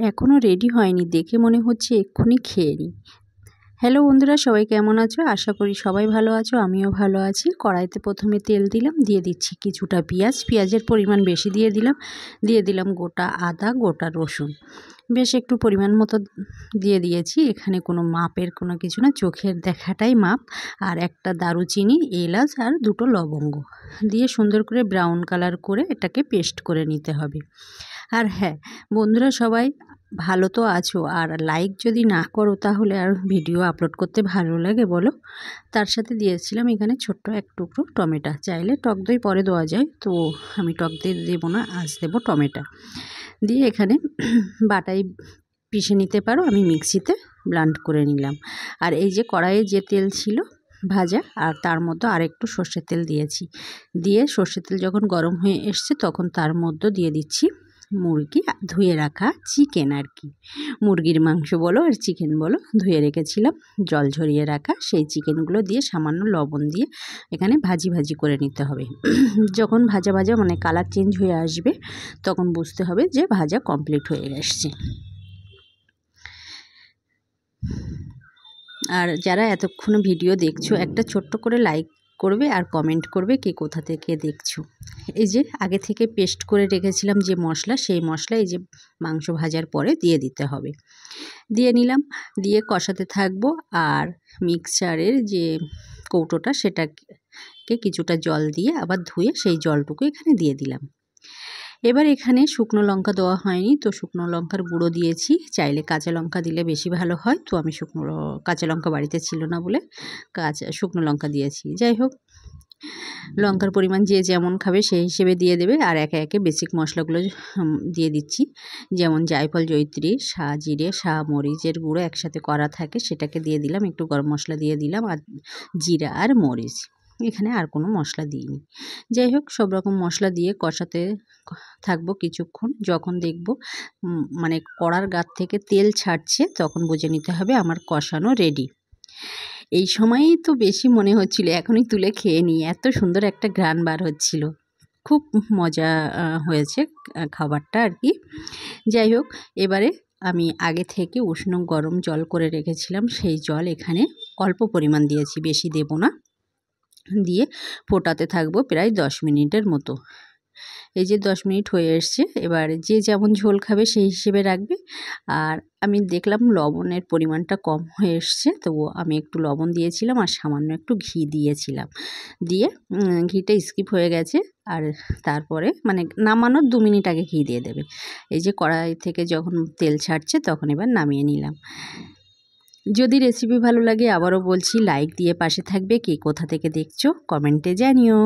এখনও রেডি হয়নি, দেখে মনে হচ্ছে এক্ষুনি খেয়ে নিই। হ্যালো বন্ধুরা, সবাই কেমন আছো? আশা করি সবাই ভালো আছো, আমিও ভালো আছি। কড়াইতে প্রথমে তেল দিলাম, দিয়ে দিচ্ছি কিছুটা পেঁয়াজের পরিমাণ বেশি দিয়ে দিলাম গোটা আদা, গোটা রসুন, বেশ একটু পরিমাণ মতো দিয়ে দিয়েছি। এখানে কোনো মাপের কোনো কিছু না, চোখের দেখাটাই মাপ। আর একটা দারুচিনি, এলাচ আর দুটো লবঙ্গ দিয়ে সুন্দর করে ব্রাউন কালার করে এটাকে পেস্ট করে নিতে হবে। আর হ্যাঁ বন্ধুরা, সবাই ভালো তো আছো, আর লাইক যদি না করো তাহলে আর ভিডিও আপলোড করতে ভালো লাগে বলো? তার সাথে দিয়েছিলাম এখানে ছোট্ট এক টুকরো টমেটো। চাইলে টক দই পরে দেওয়া যায়, তো আমি টক দই দেবো না, আজ দেবো টমেটো। দিয়ে এখানে বাটাই পিষে নিতে পারো, আমি মিক্সিতে ব্লেন্ড করে নিলাম। আর এই যে কড়াইয়ে যে তেল ছিল ভাজা, আর তার মধ্যে আরেকটু সর্ষের তেল দিয়েছি। দিয়ে সর্ষের তেল যখন গরম হয়ে এসছে তখন তার মধ্যে দিয়ে দিচ্ছি মুরগি ধুয়ে রাখা চিকেন, আর কি মুরগির মাংস বলো আর চিকেন বলো, ধুয়ে রেখেছিলাম জল ঝরিয়ে রাখা সেই চিকেনগুলো দিয়ে সামান্য লবণ দিয়ে এখানে ভাজি করে নিতে হবে। যখন ভাজা মানে কালার চেঞ্জ হয়ে আসবে তখন বুঝতে হবে যে ভাজা কমপ্লিট হয়ে গেছে। আর যারা এতক্ষণ ভিডিও দেখছো, একটা ছোট্ট করে লাইক করবে আর কমেন্ট করবে কে কোথা থেকে দেখছো। এই যে আগে থেকে পেস্ট করে রেখেছিলাম যে মশলা, সেই মশলা এই যে মাংস ভাজার পরে দিয়ে দিতে হবে। দিয়ে নিলাম, দিয়ে কষাতে থাকবো। আর মিক্সচারের যে কৌটোটা সেটাকে কিছুটা জল দিয়ে আবার ধুয়ে সেই জলটুকু এখানে দিয়ে দিলাম। এবার এখানে শুকনো লঙ্কা দেওয়া হয়নি, তো শুকনো লঙ্কার গুঁড়ো দিয়েছি। চাইলে কাঁচা লঙ্কা দিলে বেশি ভালো হয়, তো আমি কাঁচা লঙ্কা বাড়িতে ছিল না বলে শুকনো লঙ্কা দিয়েছি। যাই হোক, লঙ্কার পরিমাণ যে যেমন খাবে সেই হিসেবে দিয়ে দেবে। আর একে একে বেসিক মশলাগুলো দিয়ে দিচ্ছি, যেমন জায়ফল, জয়িত্রী, জিরে, মরিচের গুঁড়ো একসাথে করা থাকে সেটাকে দিয়ে দিলাম। একটু গরম মশলা দিয়ে দিলাম, আর জিরা আর মরিচ, এখানে আর কোনো মশলা দিইনি। যাই হোক, সব রকম মশলা দিয়ে কষাতে থাকবো কিছুক্ষণ। যখন দেখব মানে কড়ার গাত থেকে তেল ছাড়ছে তখন বুঝে নিতে হবে আমার কষানো রেডি। এই সময়েই তো বেশি মনে হচ্ছিল এখনই তুলে খেয়ে নিই, এত সুন্দর একটা ঘ্রাণ বার হচ্ছিল। খুব মজা হয়েছে খাবারটা আর কি। যাই হোক, এবারে আমি আগে থেকে উষ্ণ গরম জল করে রেখেছিলাম, সেই জল এখানে অল্প পরিমাণ দিয়েছি, বেশি দেব না। দিয়ে ফোটাতে থাকবো প্রায় 10 মিনিটের মতো। এই যে 10 মিনিট হয়ে এসছে, এবার যে যেমন ঝোল খাবে সেই হিসেবে রাখবে। আর আমি দেখলাম লবণের পরিমাণটা কম হয়ে এসছে, তো আমি একটু লবণ দিয়েছিলাম আর সামান্য একটু ঘি দিয়েছিলাম। দিয়ে ঘিটা স্কিপ হয়ে গেছে। আর তারপরে মানে নামানোর 2 মিনিট আগে ঘি দিয়ে দেবে। এই যে কড়াই থেকে যখন তেল ছাড়ছে তখন এবার নামিয়ে নিলাম। যদি রেসিপি ভালো লাগে আবারও বলছি লাইক দিয়ে পাশে থাকবে। কে কোথা থেকে দেখছো কমেন্টে জানিও।